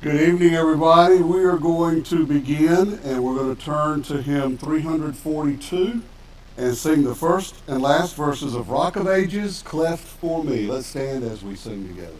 Good evening, everybody. We are going to begin, and we're going to turn to hymn 342 and sing the first and last verses of Rock of Ages, Cleft for Me. Let's stand as we sing together.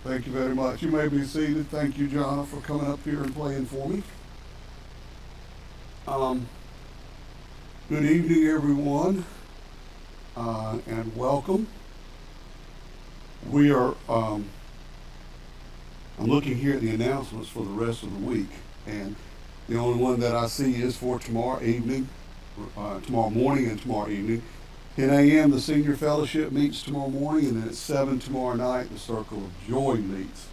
Thank you very much. You may be seated. Thank you, John, for coming up here and playing for me. Good evening, everyone, and welcome. We are, I'm looking here at the announcements for the rest of the week, and the only one that I see is for tomorrow evening, tomorrow morning and tomorrow evening. 10 a.m. the Senior Fellowship meets tomorrow morning, and then at 7 tomorrow night the Circle of Joy meets.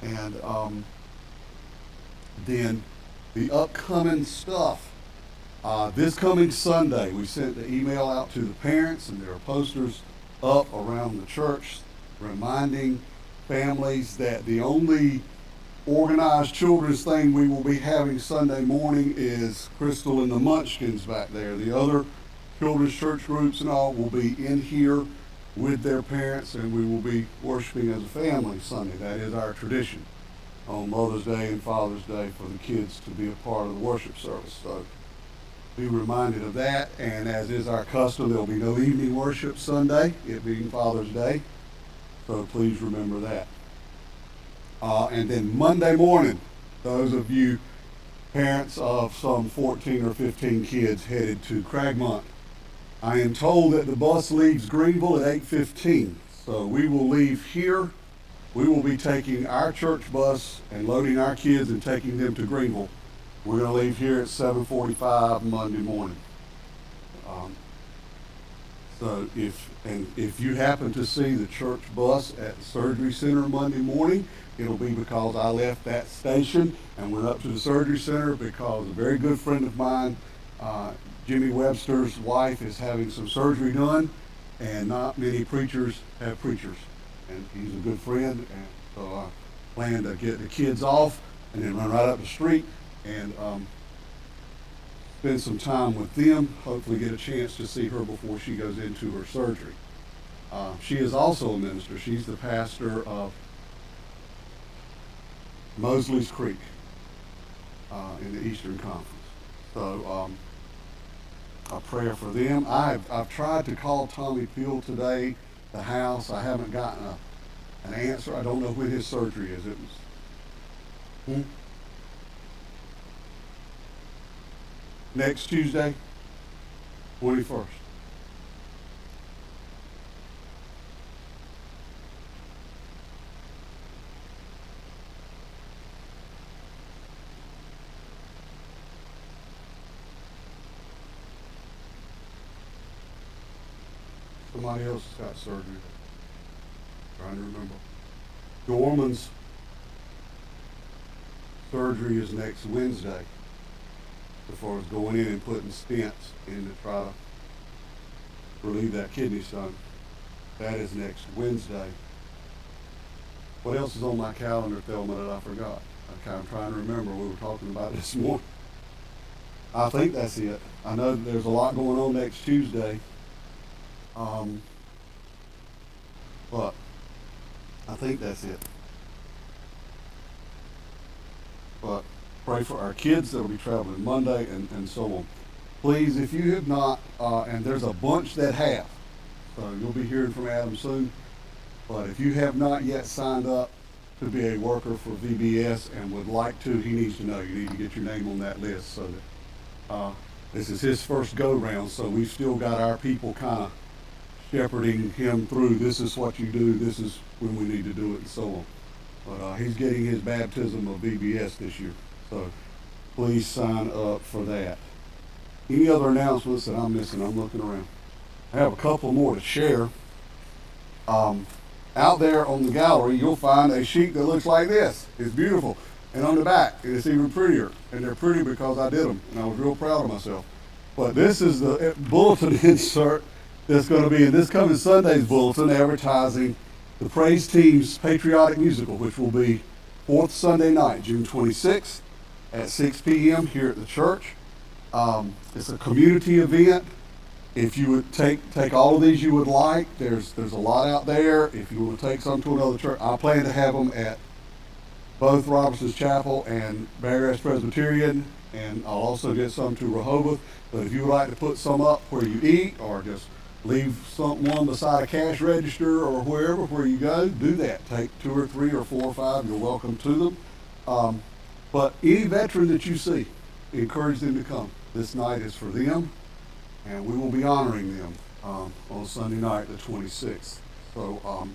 And then the upcoming stuff. This coming Sunday, we sent the email out to the parents, and there are posters up around the church reminding families that the only organized children's thing we will be having Sunday morning is Crystal and the Munchkins back there. The other children's church groups and all will be in here with their parents, and we will be worshiping as a family Sunday. That is our tradition on Mother's Day and Father's Day for the kids to be a part of the worship service. So be reminded of that, and as is our custom, there will be no evening worship Sunday, it being Father's Day. So please remember that. And then Monday morning, those of you parents of some 14 or 15 kids headed to Cragmont, I am told that the bus leaves Greenville at 8:15. So we will leave here. We will be taking our church bus and loading our kids and taking them to Greenville. We're going to leave here at 7:45 Monday morning. So if you happen to see the church bus at the surgery center Monday morning, it'll be because I left that station and went up to the surgery center because a very good friend of mine, Jimmy Webster's wife, is having some surgery done, and not many preachers have preachers. And he's a good friend, and so I plan to get the kids off and then run right up the street and spend some time with them, hopefully get a chance to see her before she goes into her surgery. She is also a minister. She's the pastor of Mosley's Creek in the Eastern Conference. So a prayer for them. I've tried to call Tommy Field today, the house. I haven't gotten an answer. I don't know when his surgery is. It was next Tuesday, 21st. Somebody else has got surgery. Trying to remember. Dorman's surgery is next Wednesday, as far as going in and putting stents in to try to relieve that kidney stone. That is next Wednesday. What else is on my calendar, Thelma, that I forgot? I'm trying to remember. We were talking about it this morning. I think that's it. I know that there's a lot going on next Tuesday. Um, but I think that's it. But pray for our kids that'll be traveling Monday and so on. Please, if you have not, and there's a bunch that have, so you'll be hearing from Adam soon. But if you have not yet signed up to be a worker for VBS and would like to, he needs to know. You need to get your name on that list so that this is his first go round. So we've still got our people kind of shepherding him through. This is what you do. This is when we need to do it, and so on. But he's getting his baptism of VBS this year. So please sign up for that. Any other announcements that I'm missing? I'm looking around. I have a couple more to share. Out there on the gallery, you'll find a sheet that looks like this. It's beautiful. And on the back, it's even prettier. And they're pretty because I did them, and I was real proud of myself. But this is the bulletin insert that's going to be in this coming Sunday's bulletin, advertising the Praise Team's Patriotic Musical, which will be fourth Sunday night, June 26th at 6 p.m. here at the church. It's a community event. If you would take all of these you would like, there's a lot out there. If you want to take some to another church, I plan to have them at both Robertson's Chapel and Barrett Presbyterian, and I'll also get some to Rehoboth. But if you would like to put some up where you eat, or just leave one beside a cash register or wherever where you go, do that. Take 2 or 3 or 4 or 5. You're welcome to them. But any veteran that you see, encourage them to come. This night is for them, and we will be honoring them on Sunday night, the 26th. So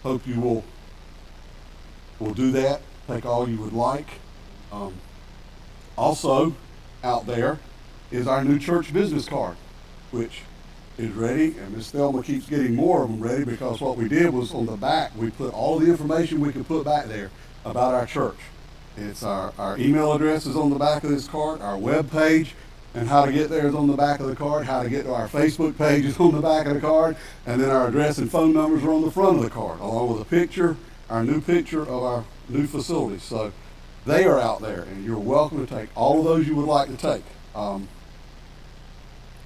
hope you will do that. Take all you would like. Also, out there is our new church business card, which is ready, and Miss Thelma keeps getting more of them ready, because what we did was on the back, we put all the information we could put back there about our church. It's our email address is on the back of this card, our web page, and how to get there is on the back of the card, how to get to our Facebook page is on the back of the card, and then our address and phone numbers are on the front of the card, along with a picture, our new picture of our new facility. So they are out there, and you're welcome to take all of those you would like to take.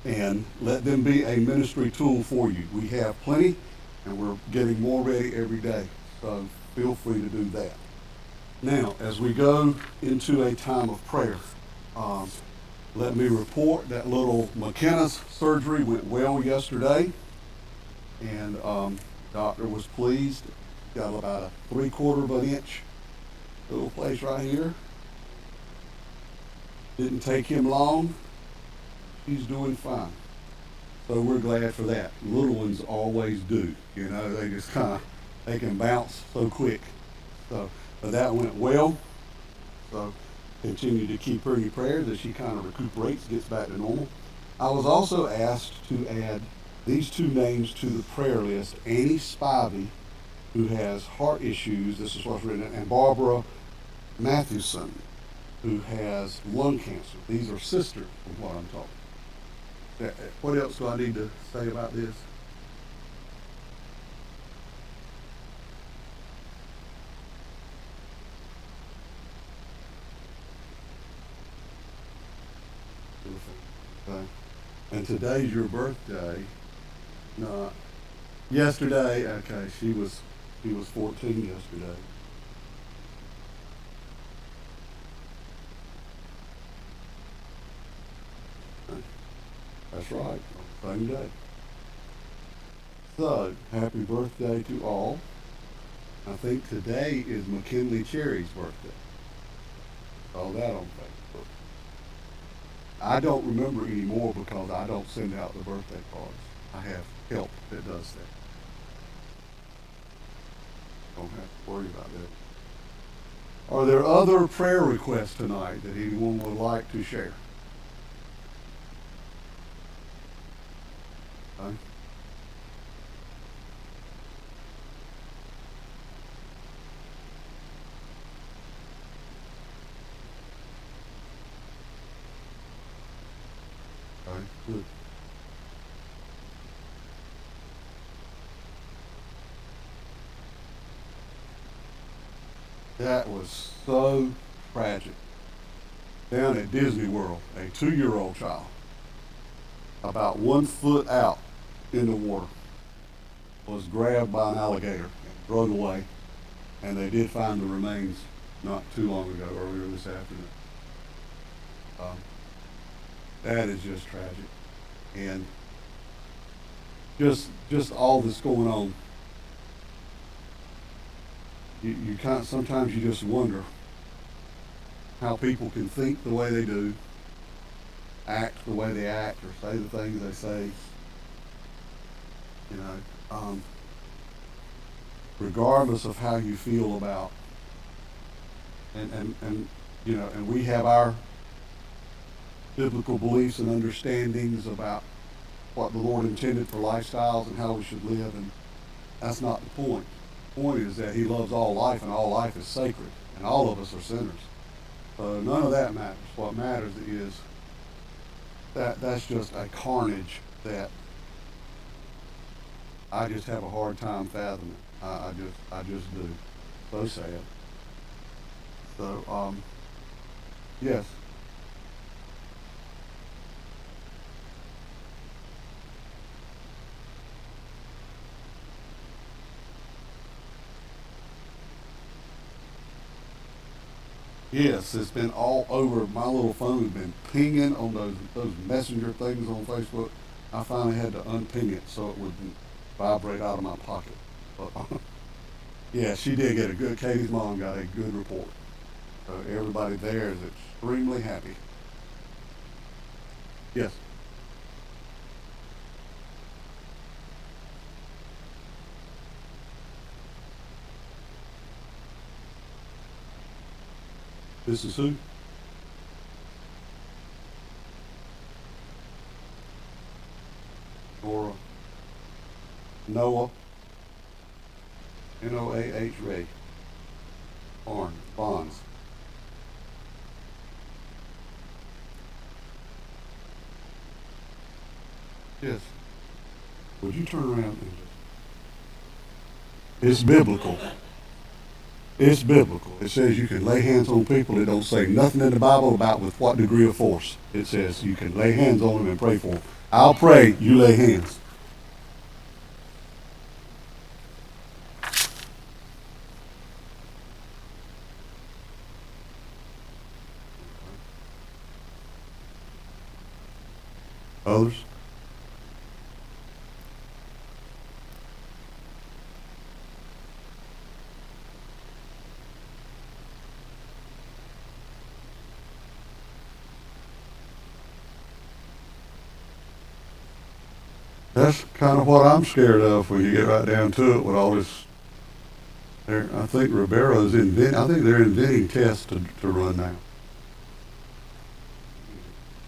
And let them be a ministry tool for you. We have plenty, and we're getting more ready every day. So feel free to do that. Now, as we go into a time of prayer, let me report that little McKenna's surgery went well yesterday, and doctor was pleased. Got about a 3/4 of an inch little place right here. Didn't take him long. He's doing fine. So we're glad for that. Little ones always do. You know, they just they can bounce so quick. So, but that went well. So continue to keep her in your prayers as she kind of recuperates, gets back to normal. I was also asked to add these 2 names to the prayer list. Annie Spivey, who has heart issues, this is what's written, and Barbara Mathewson, who has lung cancer. These are sisters, from what I'm talking. What else do I need to say about this? Okay. And today's your birthday. No, yesterday. Okay, she was 14 yesterday. That's right, same day. So, happy birthday to all. I think today is McKinley Cherry's birthday. Saw that on Facebook. I don't remember anymore because I don't send out the birthday cards. I have help that does that. Don't have to worry about that. Are there other prayer requests tonight that anyone would like to share? Okay. Okay. Good. That was so tragic. Down at Disney World, a 2-year-old child, about 1 foot out, in the water, was grabbed by an alligator and drug away, and they did find the remains not too long ago, earlier this afternoon. Um, that is just tragic, and just all that's going on. You kind sometimes you just wonder how people can think the way they do, act the way they act, or say the things they say. You know, regardless of how you feel about, and you know, and we have our biblical beliefs and understandings about what the Lord intended for lifestyles and how we should live, and that's not the point. The point is that He loves all life, and all life is sacred, and all of us are sinners. So none of that matters. What matters is that that's just a carnage that I just have a hard time fathoming. I just do. So sad. So yes. Yes, it's been all over. My little phone has been pinging on those messenger things on Facebook. I finally had to unping it so it wouldn't vibrate out of my pocket. But yeah, she did get a good. Katie's mom got a good report. So everybody there is extremely happy. Yes, this is who? Nora, Noah, Noah Ray, Bonds. Yes. Would you turn around and it's biblical. It's biblical. It says you can lay hands on people. It don't say nothing in the Bible about with what degree of force. It says you can lay hands on them and pray for them. I'll pray, you lay hands. Others? That's kind of what I'm scared of when you get right down to it with all this. I think Ribeiro's I think they're inventing tests to run now.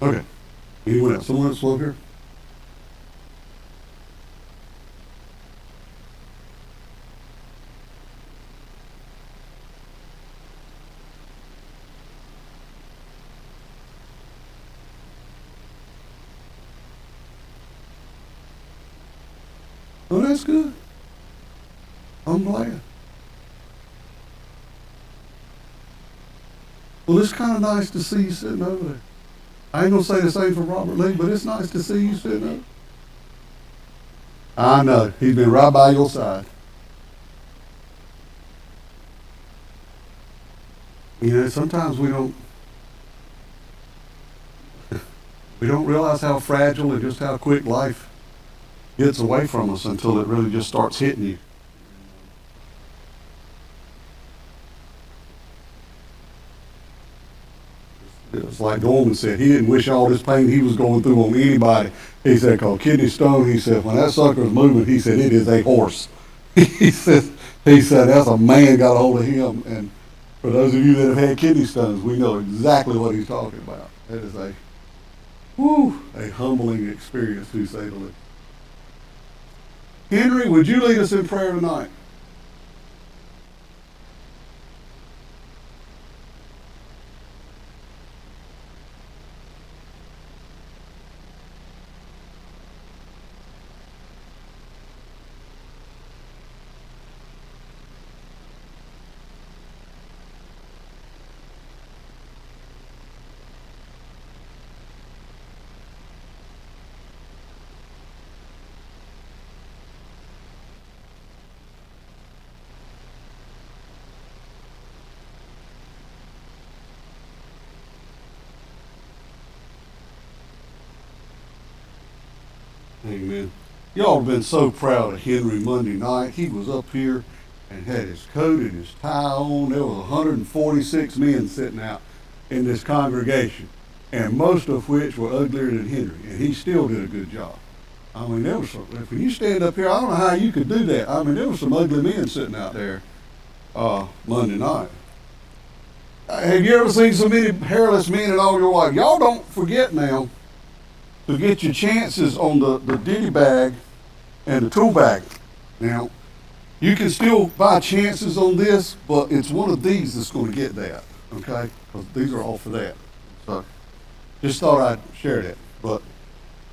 Okay. Anyone else? Someone else over here? Oh, that's good. I'm glad. Well, it's kind of nice to see you sitting over there. I ain't gonna say the same for Robert Lee, but it's nice to see you sitting over. I know he's been right by your side. You know, sometimes we don't realize how fragile and just how quick life gets away from us until it really just starts hitting you. It's like Goldman said, he didn't wish all this pain he was going through on anybody. He said, called kidney stone, he said, when that sucker's moving, he said, it is a horse. He said, that's a man got a hold of him. And for those of you that have had kidney stones, we know exactly what he's talking about. It is a humbling experience, to say the least. Henry, would you lead us in prayer tonight? Amen. Y'all have been so proud of Henry Monday night. He was up here and had his coat and his tie on. There was 146 men sitting out in this congregation, and most of which were uglier than Henry, and he still did a good job. I mean, there was some, if you stand up here, I don't know how you could do that. I mean, there were some ugly men sitting out there Monday night. Have you ever seen so many hairless men in all your life? Y'all don't forget now to get your chances on the ditty bag and the tool bag. Now, you can still buy chances on this, but it's one of these that's going to get that, okay? Because these are all for that. So, just thought I'd share that. But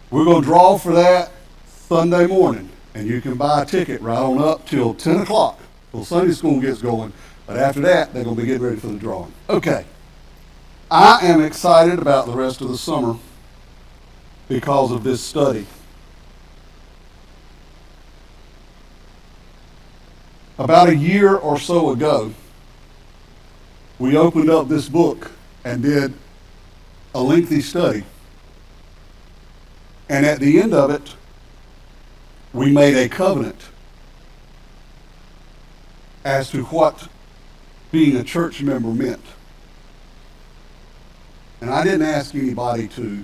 we're going to draw for that Sunday morning, and you can buy a ticket right on up till 10 o'clock till Sunday school gets going. But after that, they're going to be getting ready for the drawing. Okay. I am excited about the rest of the summer because of this study. About a year or so ago, we opened up this book and did a lengthy study. And at the end of it, we made a covenant as to what being a church member meant. And I didn't ask anybody to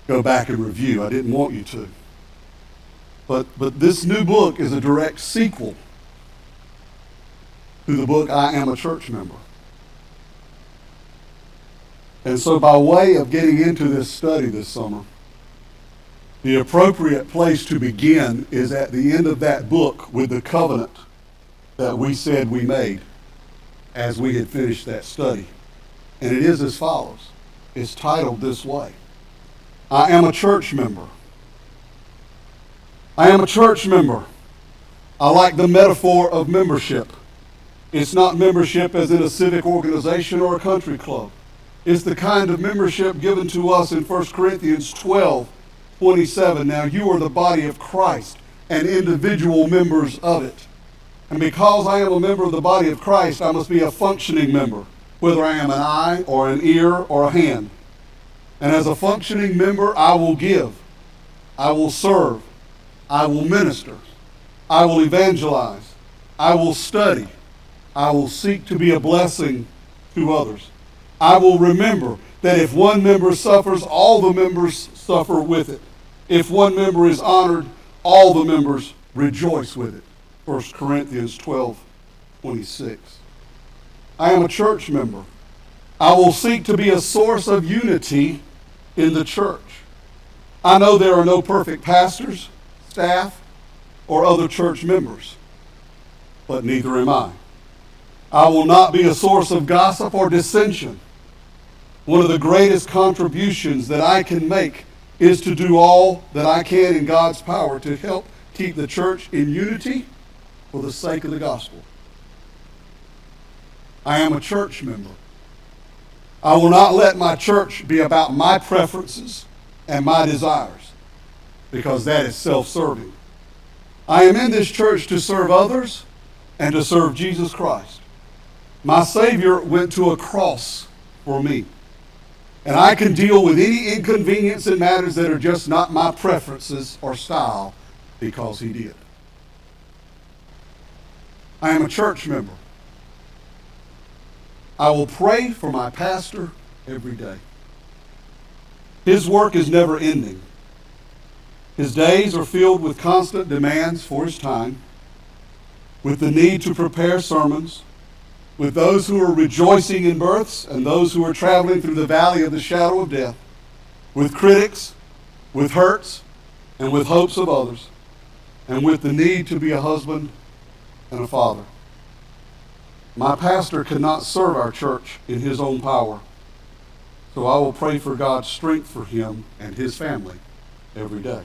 go back and review. I didn't want you to. But this new book is a direct sequel to the book I Am a Church Member. And so by way of getting into this study this summer, the appropriate place to begin is at the end of that book with the covenant that we said we made as we had finished that study. And it is as follows. It's titled this way: I am a church member. I am a church member. I like the metaphor of membership. It's not membership as in a civic organization or a country club. It's the kind of membership given to us in 1 Corinthians 12:27. Now you are the body of Christ and individual members of it. And because I am a member of the body of Christ, I must be a functioning member, whether I am an eye or an ear or a hand. And as a functioning member, I will give, I will serve, I will minister, I will evangelize, I will study, I will seek to be a blessing to others. I will remember that if one member suffers, all the members suffer with it. If one member is honored, all the members rejoice with it. 1 Corinthians 12:26. I am a church member. I will seek to be a source of unity in the church. I know there are no perfect pastors, staff, or other church members, but neither am I. I will not be a source of gossip or dissension. One of the greatest contributions that I can make is to do all that I can in God's power to help keep the church in unity for the sake of the gospel. I am a church member. I will not let my church be about my preferences and my desires, because that is self-serving. I am in this church to serve others and to serve Jesus Christ. My Savior went to a cross for me. And I can deal with any inconvenience in matters that are just not my preferences or style because he did. I am a church member. I will pray for my pastor every day. His work is never ending. His days are filled with constant demands for his time, with the need to prepare sermons, with those who are rejoicing in births and those who are traveling through the valley of the shadow of death, with critics, with hurts, and with hopes of others, and with the need to be a husband and a father. My pastor cannot serve our church in his own power, so I will pray for God's strength for him and his family every day.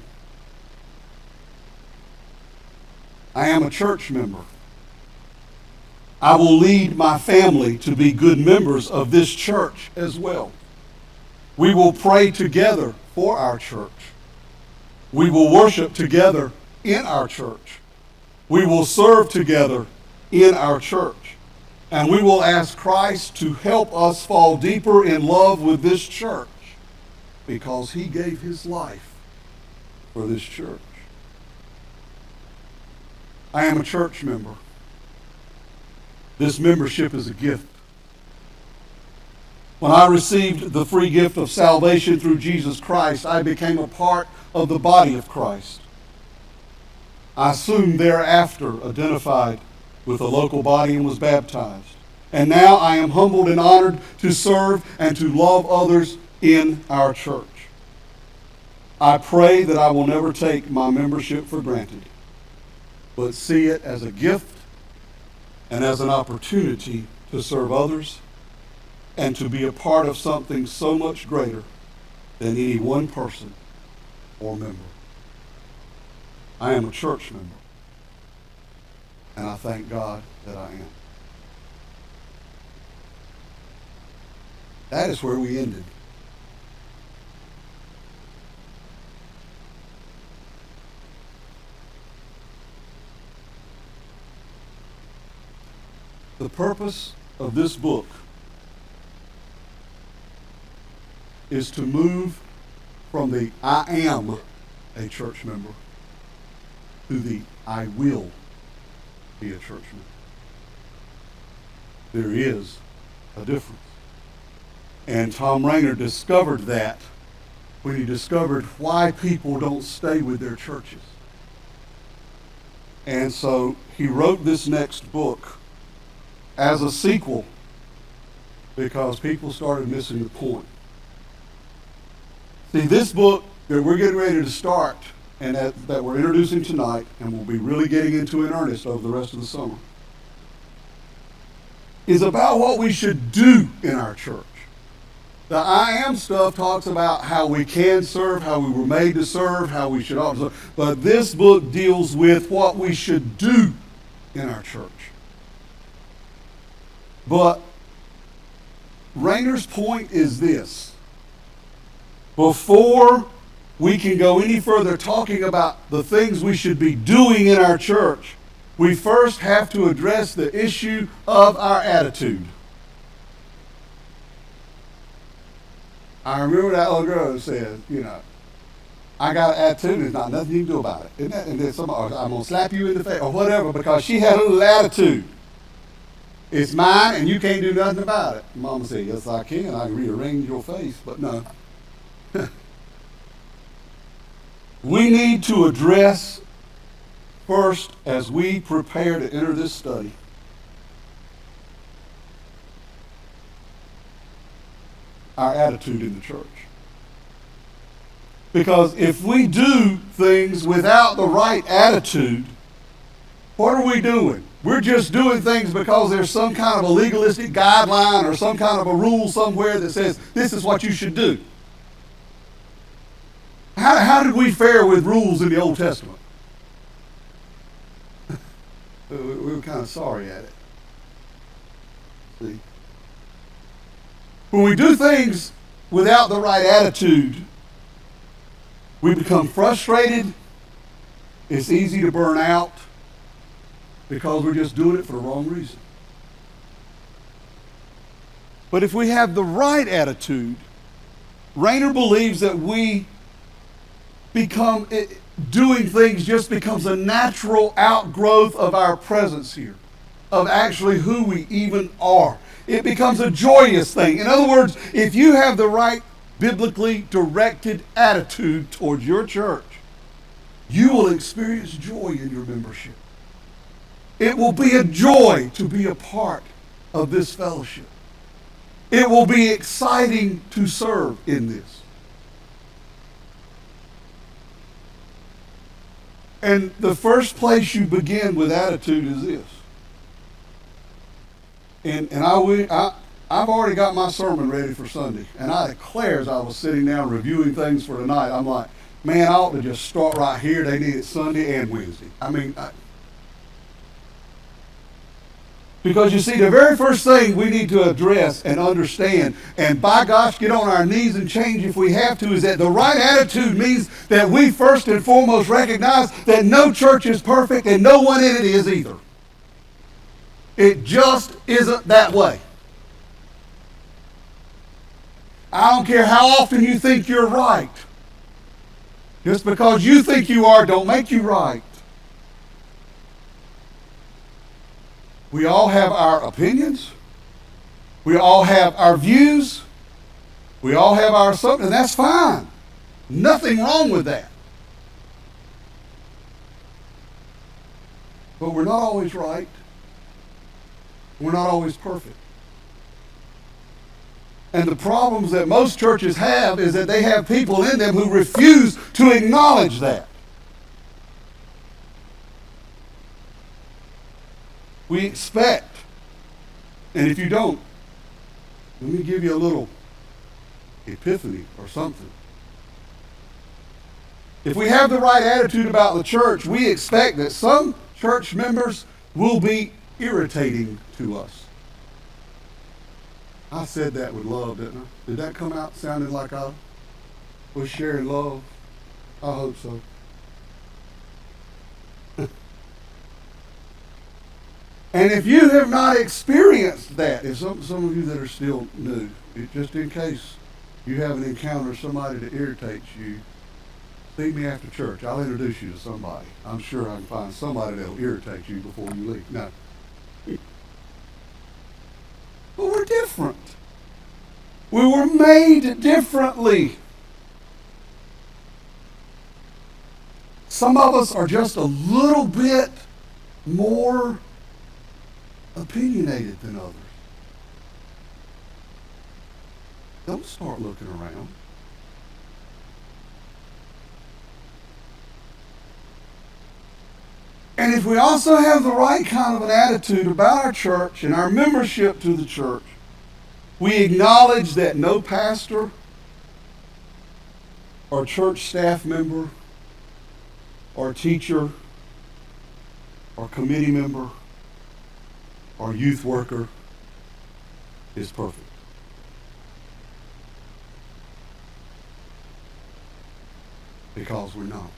I am a church member. I will lead my family to be good members of this church as well. We will pray together for our church. We will worship together in our church. We will serve together in our church. And we will ask Christ to help us fall deeper in love with this church because he gave his life for this church. I am a church member. This membership is a gift. When I received the free gift of salvation through Jesus Christ, I became a part of the body of Christ. I soon thereafter identified with the local body and was baptized. And now I am humbled and honored to serve and to love others in our church. I pray that I will never take my membership for granted, but see it as a gift and as an opportunity to serve others and to be a part of something so much greater than any one person or member. I am a church member, and I thank God that I am. That is where we ended. The purpose of this book is to move from the I am a church member to the I will be a church member. There is a difference. And Thom Rainer discovered that when he discovered why people don't stay with their churches. And so he wrote this next book as a sequel because people started missing the point. See, this book that we're getting ready to start and that we're introducing tonight and we'll be really getting into in earnest over the rest of the summer is about what we should do in our church. The I am stuff talks about how we can serve, how we were made to serve, how we should also serve. But this book deals with what we should do in our church. But Rainer's point is this. Before we can go any further talking about the things we should be doing in our church, we first have to address the issue of our attitude. I remember that little girl who said, I got an attitude and there's not nothing you can do about it. Isn't that? And then somebody, I'm going to slap you in the face or whatever because she had a little attitude. It's mine and you can't do nothing about it. Mama said, yes, I can. I can rearrange your face, but no. We need to address first, as we prepare to enter this study, our attitude in the church. Because if we do things without the right attitude, what are we doing? We're just doing things because there's some kind of a legalistic guideline or some kind of a rule somewhere that says this is what you should do. How did we fare with rules in the Old Testament? We were kind of sorry at it. See? When we do things without the right attitude, we become frustrated. It's easy to burn out because we're just doing it for the wrong reason. But if we have the right attitude, Rainer believes that doing things just becomes a natural outgrowth of our presence here, of actually who we even are. It becomes a joyous thing. In other words, if you have the right biblically directed attitude towards your church, you will experience joy in your membership. It will be a joy to be a part of this fellowship. It will be exciting to serve in this. And the first place you begin with attitude is this. And I've already got my sermon ready for Sunday. And I declare as I was sitting down reviewing things for tonight, I'm like, man, I ought to just start right here. They need it Sunday and Wednesday. Because you see, the very first thing we need to address and understand, and by gosh, get on our knees and change if we have to, is that the right attitude means that we first and foremost recognize that no church is perfect and no one in it is either. It just isn't that way. I don't care how often you think you're right. Just because you think you are, don't make you right. We all have our opinions. We all have our views. We all have our something, and that's fine. Nothing wrong with that. But we're not always right. We're not always perfect. And the problems that most churches have is that they have people in them who refuse to acknowledge that. We expect, and if you don't, let me give you a little epiphany or something. If we have the right attitude about the church, we expect that some church members will be irritating to us. I said that with love, didn't I? Did that come out sounding like I was sharing love? I hope so. And if you have not experienced that, if some of you that are still new, just in case you haven't encountered somebody that irritates you, see me after church. I'll introduce you to somebody. I'm sure I can find somebody that'll irritate you before you leave. No. But we're different. We were made differently. Some of us are just a little bit more opinionated than others. Don't start looking around. And if we also have the right kind of an attitude about our church and our membership to the church, we acknowledge that no pastor or church staff member or teacher or committee member or youth worker is perfect. Because we're not.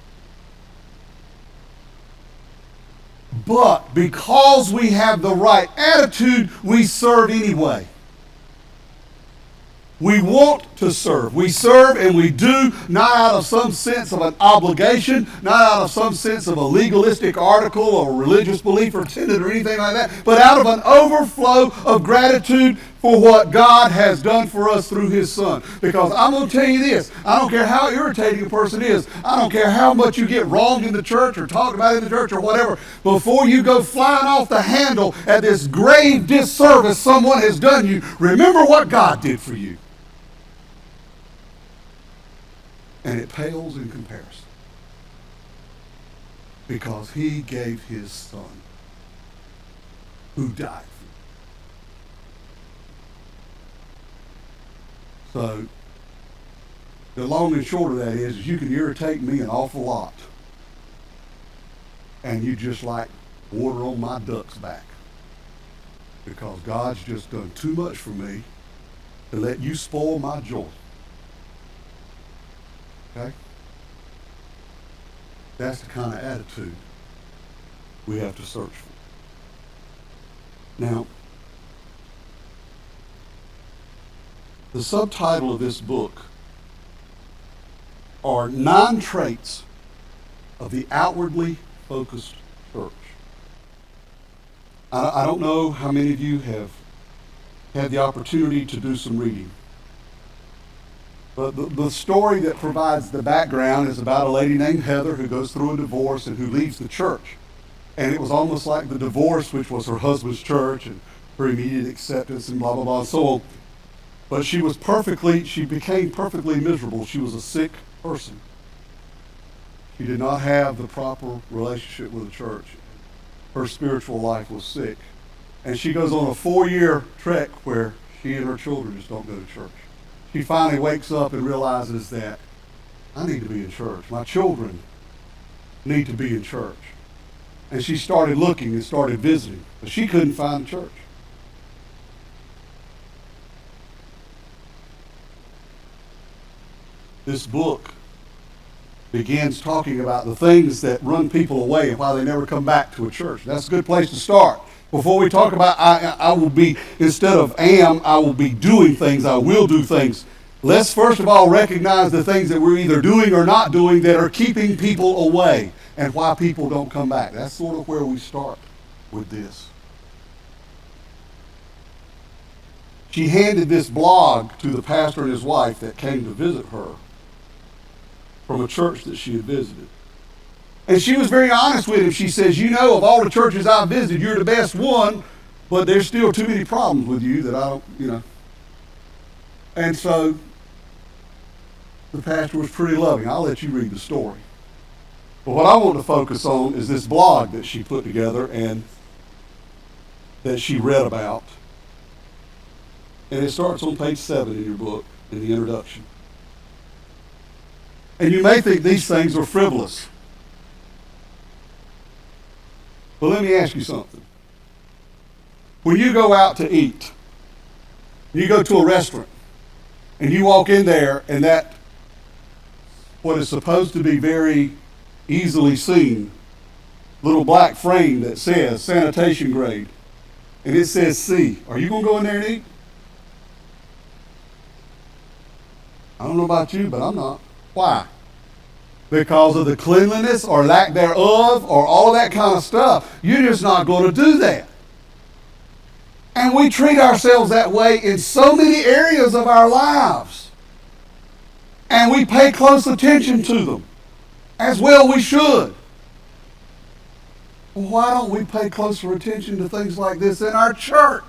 But because we have the right attitude, we serve anyway. We want to serve. We serve and we do, not out of some sense of an obligation, not out of some sense of a legalistic article or religious belief or tenet or anything like that, but out of an overflow of gratitude for what God has done for us through His Son. Because I'm going to tell you this, I don't care how irritating a person is, I don't care how much you get wronged in the church or talked about in the church or whatever, before you go flying off the handle at this grave disservice someone has done you, remember what God did for you. And it pales in comparison. Because He gave His Son, who died for you. So, the long and short of that is you can irritate me an awful lot. And you just like water on my duck's back. Because God's just done too much for me to let you spoil my joy. Okay? That's the kind of attitude we have to search for. Now, the subtitle of this book are 9 traits of the outwardly focused church. I don't know how many of you have had the opportunity to do some reading. But the story that provides the background is about a lady named Heather who goes through a divorce and who leaves the church. And it was almost like the divorce, which was her husband's church and her immediate acceptance and blah, blah, blah, and so on. But she became perfectly miserable. She was a sick person. She did not have the proper relationship with the church. Her spiritual life was sick. And she goes on a 4-year trek where she and her children just don't go to church. She finally wakes up and realizes that I need to be in church. My children need to be in church. And she started looking and started visiting, but she couldn't find a church. This book begins talking about the things that run people away and why they never come back to a church. That's a good place to start. Before we talk about I will be, instead of am, I will be doing things, I will do things. Let's first of all recognize the things that we're either doing or not doing that are keeping people away and why people don't come back. That's sort of where we start with this. She handed this blog to the pastor and his wife that came to visit her from a church that she had visited. And she was very honest with him. She says, you know, of all the churches I've visited, you're the best one, but there's still too many problems with you that I don't, you know. And so the pastor was pretty loving. I'll let you read the story. But what I want to focus on is this blog that she put together and that she read about. And it starts on page 7 in your book, in the introduction. And you may think these things are frivolous. But let me ask you something. When you go out to eat, you go to a restaurant, and you walk in there, and that, what is supposed to be very easily seen, little black frame that says sanitation grade, and it says C. Are you going to go in there and eat? I don't know about you, but I'm not. Why? Because of the cleanliness or lack thereof or all that kind of stuff. You're just not going to do that. And we treat ourselves that way in so many areas of our lives. And we pay close attention to them. As well we should. Well, why don't we pay closer attention to things like this in our church?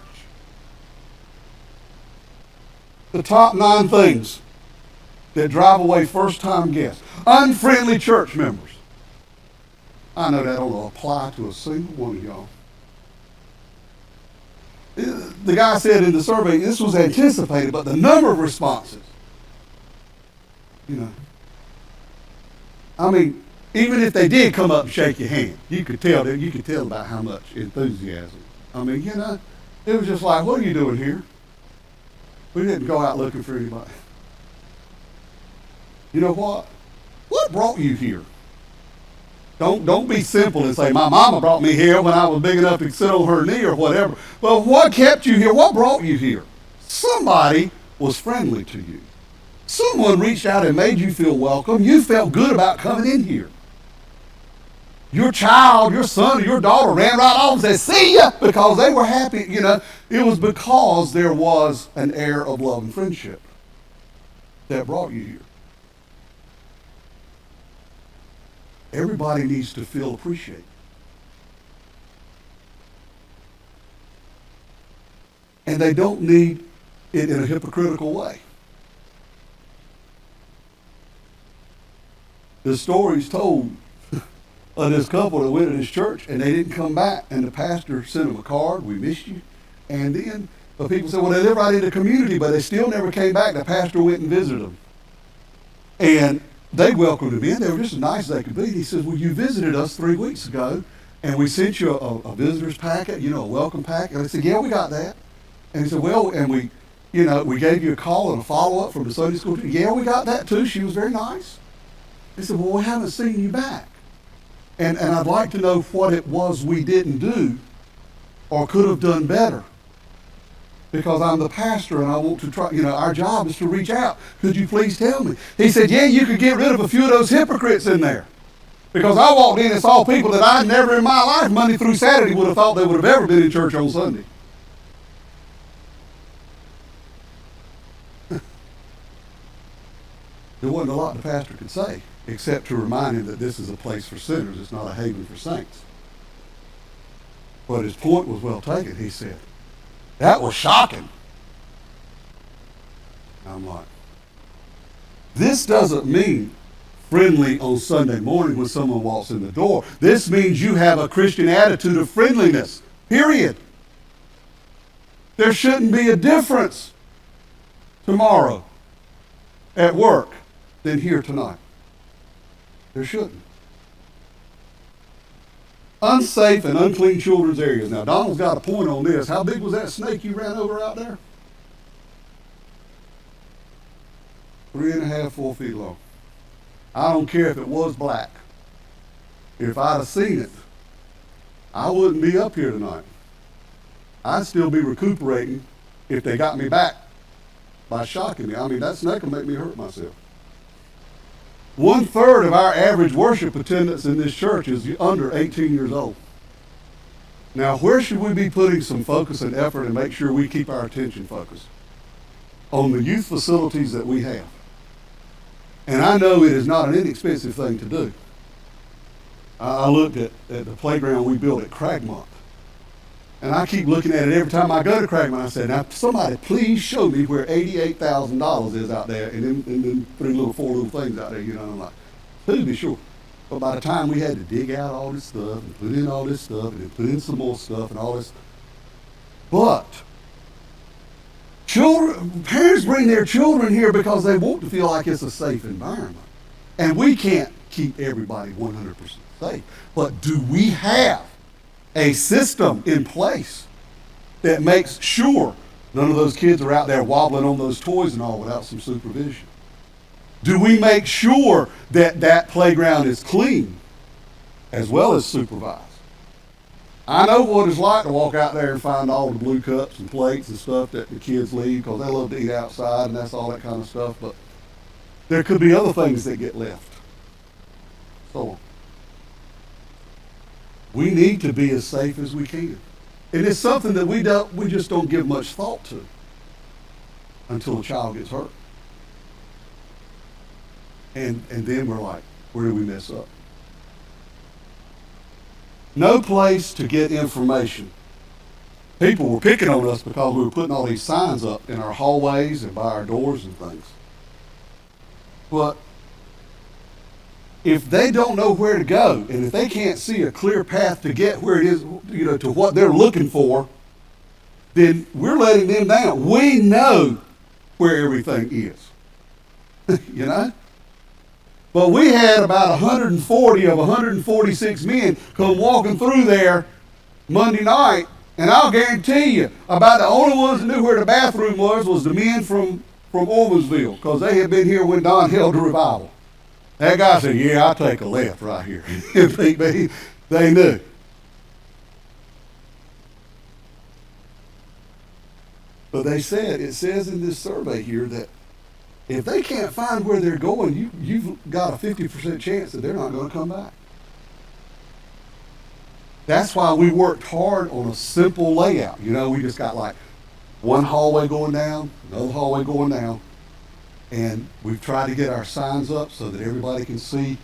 The top 9 things that drive away first-time guests. Unfriendly church members. I know that don't apply to a single one of y'all. The guy said in the survey, this was anticipated, but the number of responses, you know. I mean, even if they did come up and shake your hand, you could tell about how much enthusiasm. I mean, you know, it was just like, what are you doing here? We didn't go out looking for anybody. You know what? What brought you here? Don't be simple and say, my mama brought me here when I was big enough to sit on her knee or whatever. But what kept you here? What brought you here? Somebody was friendly to you. Someone reached out and made you feel welcome. You felt good about coming in here. Your child, your son, or your daughter ran right off and said, see ya, because they were happy. You know, it was because there was an air of love and friendship that brought you here. Everybody needs to feel appreciated. And they don't need it in a hypocritical way. The story's told of this couple that went to this church and they didn't come back, and the pastor sent them a card, we missed you. And then the people said, well, they live right in the community, but they still never came back. The pastor went and visited them. And they welcomed him in. They were just as nice as they could be. He says, well, you visited us 3 weeks ago, and we sent you a visitor's packet, you know, a welcome packet. And they said, yeah, we got that. And he said, well, and we gave you a call and a follow-up from the Sunday school teacher. Yeah, we got that too. She was very nice. He said, well, we haven't seen you back. And I'd like to know what it was we didn't do or could have done better. Because I'm the pastor and I want to try, our job is to reach out. Could you please tell me? He said, yeah, you could get rid of a few of those hypocrites in there. Because I walked in and saw people that I never in my life, Monday through Saturday, would have thought they would have ever been in church on Sunday. There wasn't a lot the pastor could say, except to remind him that this is a place for sinners. It's not a haven for saints. But his point was well taken. He said, that was shocking. I'm like, this doesn't mean friendly on Sunday morning when someone walks in the door. This means you have a Christian attitude of friendliness, period. There shouldn't be a difference tomorrow at work than here tonight. There shouldn't. Unsafe and unclean children's areas. Now, Donald's got a point on this. How big was that snake you ran over out there? 3.5, 4 feet long. I don't care if it was black. If I'd have seen it, I wouldn't be up here tonight. I'd still be recuperating if they got me back by shocking me. I mean, that snake will make me hurt myself. 1/3 of our average worship attendance in this church is under 18 years old. Now, where should we be putting some focus and effort and make sure we keep our attention focused? On the youth facilities that we have. And I know it is not an inexpensive thing to do. I looked at the playground we built at Cragmont. And I keep looking at it every time I go to Cragmont. I said, now somebody please show me where $88,000 is out there, and then 4 little things out there, I'm like, who'd be sure? But by the time we had to dig out all this stuff and put in all this stuff and then put in some more stuff and all this. But parents bring their children here because they want to feel like it's a safe environment. And we can't keep everybody 100% safe. But do we have a system in place that makes sure none of those kids are out there wobbling on those toys and all without some supervision? Do we make sure that that playground is clean as well as supervised? I know what it's like to walk out there and find all the blue cups and plates and stuff that the kids leave because they love to eat outside and that's all that kind of stuff, but there could be other things that get left. So we need to be as safe as we can. It is something that we just don't give much thought to until a child gets hurt. And then we're like, where did we mess up? No place to get information. People were picking on us because we were putting all these signs up in our hallways and by our doors and things. But if they don't know where to go, and if they can't see a clear path to get where it is, to what they're looking for, then we're letting them down. We know where everything is. But we had about 140 of 146 men come walking through there Monday night, and I'll guarantee you, about the only ones that knew where the bathroom was the men from Ormansville, because they had been here when Don held the revival. That guy said, yeah, I'll take a left right here. They knew. But it says in this survey here that if they can't find where they're going, you've got a 50% chance that they're not going to come back. That's why we worked hard on a simple layout. We just got like one hallway going down, another hallway going down, and we've tried to get our signs up so that everybody can see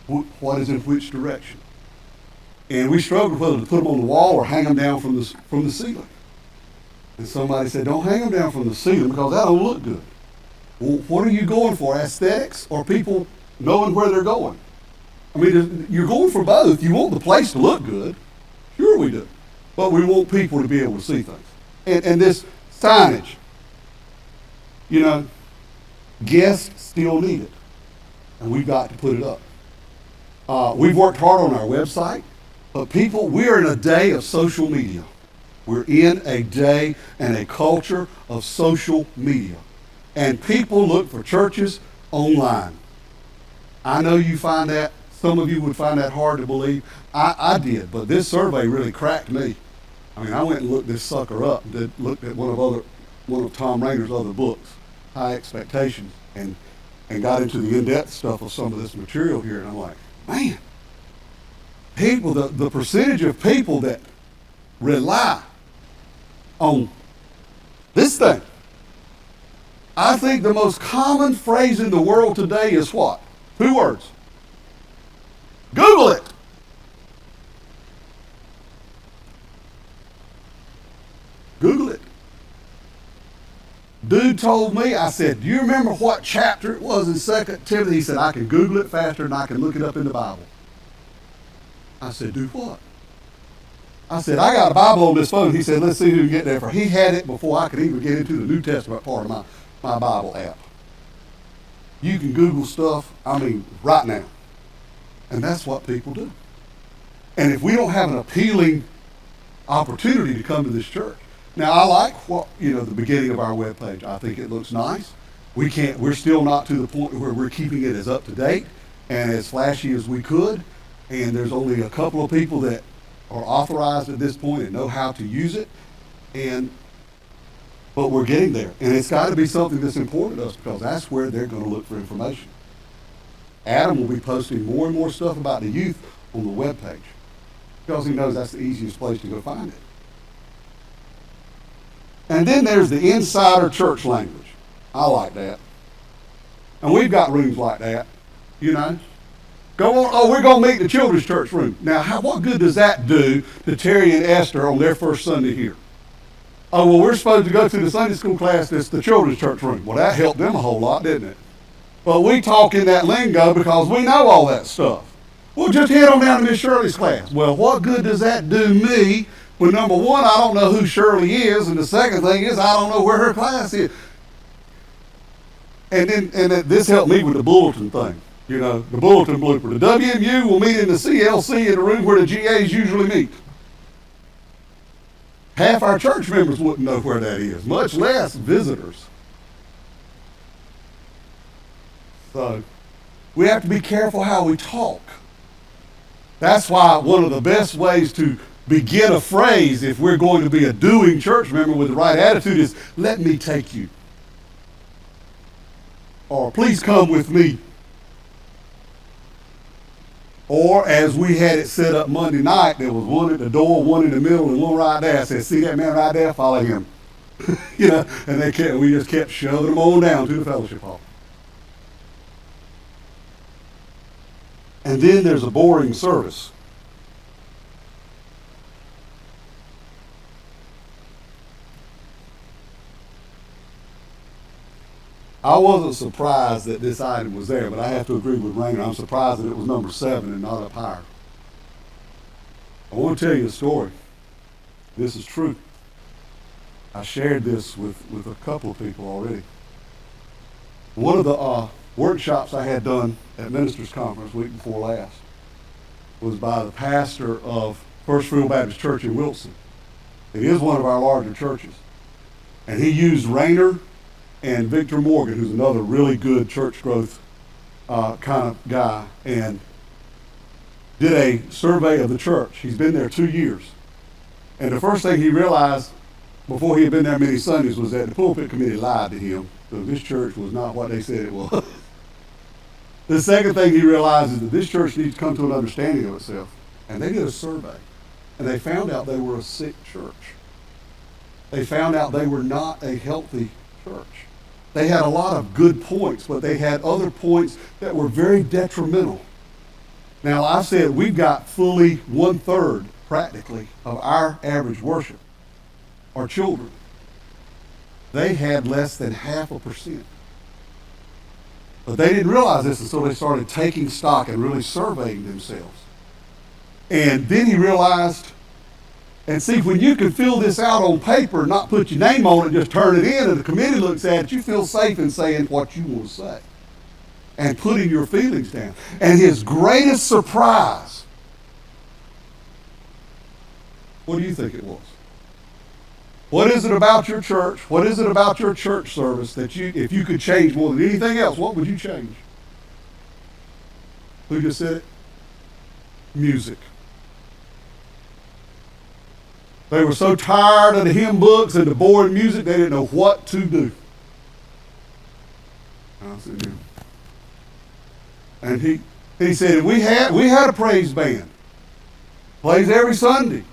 what is in which direction. And we struggled whether to put them on the wall or hang them down from the ceiling. And somebody said, don't hang them down from the ceiling because that don't look good. Well, what are you going for, aesthetics or people knowing where they're going? I mean, you're going for both. You want the place to look good. Sure we do. But we want people to be able to see things. And this signage, guests still need it. And we've got to put it up. We've worked hard on our website, but we're in a day of social media. We're in a day and a culture of social media. And people look for churches online. I know you find that, some of you would find that hard to believe. I did, but this survey really cracked me. I mean, I went and looked this sucker up, looked at one of Tom Rainer's other books, High Expectations, and got into the in-depth stuff of some of this material here, and I'm like, man, people, the percentage of people that rely on this thing. I think the most common phrase in the world today is what? 2 words. Google it. Google it. Dude told me, I said, do you remember what chapter it was in 2 Timothy? He said, I can Google it faster than I can look it up in the Bible. I said, do what? I said, I got a Bible on this phone. He said, let's see who can get there for. He had it before I could even get into the New Testament part of my Bible app. You can Google stuff, right now. And that's what people do. And if we don't have an appealing opportunity to come to this church. Now, I like the beginning of our webpage. I think it looks nice. We're still not to the point where we're keeping it as up to date and as flashy as we could. And there's only a couple of people that are authorized at this point and know how to use it. And But we're getting there. And it's got to be something that's important to us because that's where they're going to look for information. Adam will be posting more and more stuff about the youth on the webpage because he knows that's the easiest place to go find it. And then there's the insider church language. I like that. And we've got rooms like that, you know. Go on, oh, we're going to meet in the children's church room. Now, what good does that do to Terry and Esther on their first Sunday here? Oh, well, we're supposed to go to the Sunday school class that's the children's church room. Well, that helped them a whole lot, didn't it? But we talk in that lingo because we know all that stuff. Well, just head on down to Miss Shirley's class. Well, what good does that do me when, number one, I don't know who Shirley is, and the second thing is I don't know where her class is. And this helped me with the bulletin thing, you know, the bulletin blooper. The WMU will meet in the CLC in the room where the GAs usually meet. Half our church members wouldn't know where that is, much less visitors. So we have to be careful how we talk. That's why one of the best ways to begin a phrase, if we're going to be a doing church member with the right attitude, is let me take you. Or please come with me. Or as we had it set up Monday night, there was one at the door, one in the middle, and one right there. I said, see that man right there? Follow him. You know, and we just kept shoving them on down to the fellowship hall. And then there's a boring service. I wasn't surprised that this item was there, but I have to agree with Rainer. I'm surprised that it was number 7 and not up higher. I want to tell you a story. This is true. I shared this with a couple of people already. One of the workshops I had done at Ministers Conference week before last was by the pastor of First Free Will Baptist Church in Wilson. It is one of our larger churches. And he used Rainer and Victor Morgan, who's another really good church growth kind of guy, and did a survey of the church. He's been there 2 years. And the first thing he realized before he had been there many Sundays was that the pulpit committee lied to him. So this church was not what they said it was. The second thing he realized is that this church needs to come to an understanding of itself. And they did a survey. And they found out they were a sick church. They found out they were not a healthy church. They had a lot of good points, but they had other points that were very detrimental. Now, I said we've got fully 1/3, practically, of our average worship are children. They had less than 0.5%. But they didn't realize this until they started taking stock and really surveying themselves. And then he realized, and see, when you can fill this out on paper, not put your name on it, just turn it in, and the committee looks at it, you feel safe in saying what you want to say and putting your feelings down. And his greatest surprise, what do you think it was? What is it about your church? What is it about your church service that if you could change more than anything else, what would you change? Who just said it? Music. They were so tired of the hymn books and the boring music, they didn't know what to do. I said, yeah. And he said, we had a praise band. Plays every Sunday.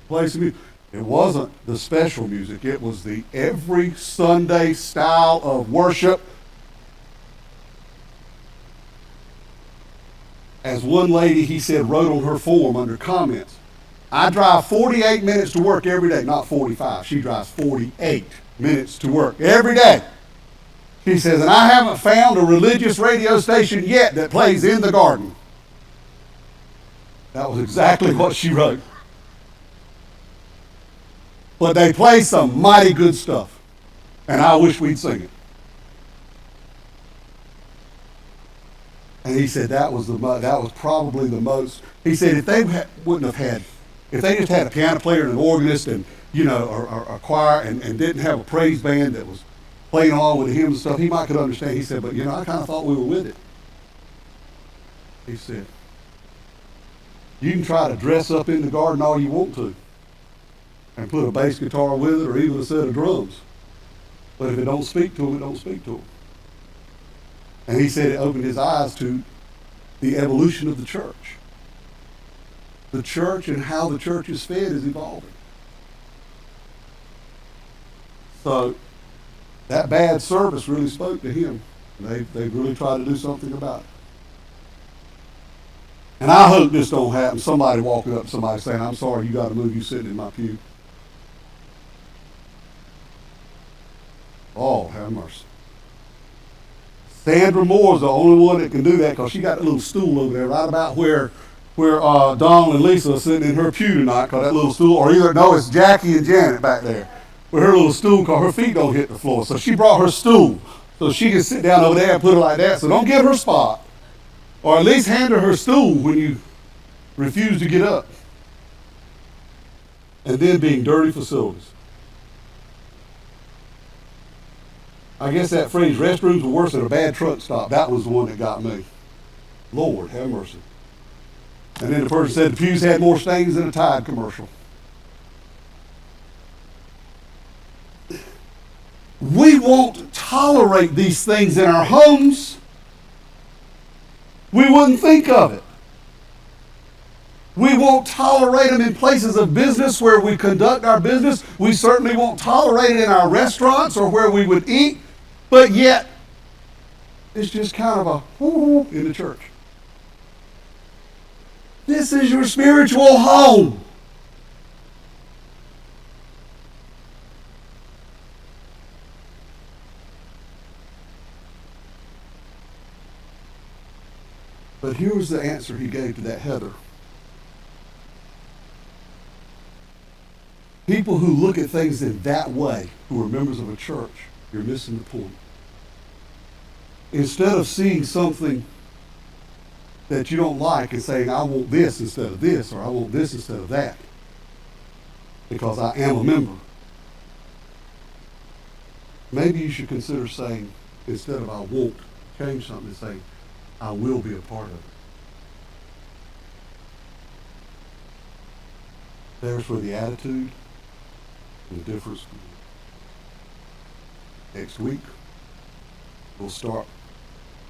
Plays some music. It wasn't the special music. It was the every Sunday style of worship. As one lady, he said, wrote on her form under comments, I drive 48 minutes to work every day, not 45. She drives 48 minutes to work every day. She says, and I haven't found a religious radio station yet that plays in the garden. That was exactly what she wrote. But they play some mighty good stuff, and I wish we'd sing it. And he said that was probably the most. He said if they if they just had a piano player and an organist and or a choir and didn't have a praise band that was playing along with the hymns and stuff, he might could understand. He said, but I kind of thought we were with it. He said, you can try to dress up in the garden all you want to. and put a bass guitar with it or even a set of drums. But if it don't speak to them, it don't speak to them. And he said it opened his eyes to the evolution of the church. The church and how the church is fed is evolving. So that bad service really spoke to him. They really tried to do something about it. And I hope this don't happen. Somebody walking up to somebody saying, I'm sorry, you got to move, you sitting in my pew. Oh, have mercy. Sandra Moore is the only one that can do that because she got a little stool over there right about where Dawn and Lisa are sitting in her pew tonight, because that little stool, or either, no, it's Jackie and Janet back there, with her little stool because her feet don't hit the floor. So she brought her stool so she can sit down over there and put it like that. So don't give her spot. Or at least hand her stool when you refuse to get up. And then being dirty facilities. I guess that phrase, restrooms are worse than a bad truck stop, that was the one that got me. Lord, have mercy. And then the person said the pews had more stains than a Tide commercial. We won't tolerate these things in our homes. We wouldn't think of it. We won't tolerate them in places of business where we conduct our business. We certainly won't tolerate it in our restaurants or where we would eat. But yet, it's just kind of a whoo in the church. This is your spiritual home. But here was the answer he gave to that Heather. People who look at things in that way, who are members of a church, you're missing the point. Instead of seeing something that you don't like and saying, I want this instead of this, or I want this instead of that, because I am a member, maybe you should consider saying, instead of I won't, change something and say, I will be a part of it. There's where the attitude and the difference. Next week, we'll start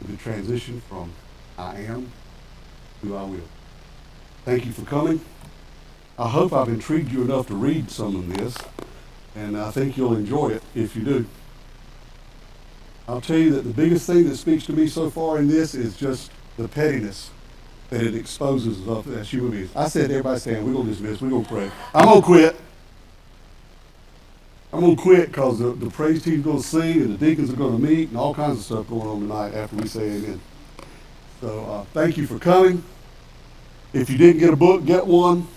with the transition from I am to I will. Thank you for coming. I hope I've intrigued you enough to read some of this, and I think you'll enjoy it if you do. I'll tell you that the biggest thing that speaks to me so far in this is just the pettiness that it exposes of as human beings. I said, everybody stand, we're going to dismiss, we're going to pray. I'm going to quit. I'm going to quit because the praise team's going to sing and the deacons are going to meet and all kinds of stuff going on tonight after we say amen. So thank you for coming. If you didn't get a book, get one.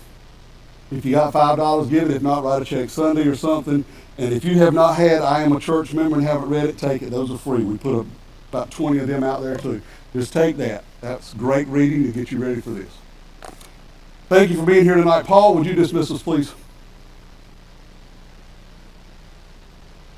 If you got $5, give it. If not, write a check Sunday or something. And if you have not had I Am a Church Member and haven't read it, take it. Those are free. We put about 20 of them out there too. Just take that. That's great reading to get you ready for this. Thank you for being here tonight. Paul, would you dismiss us, please?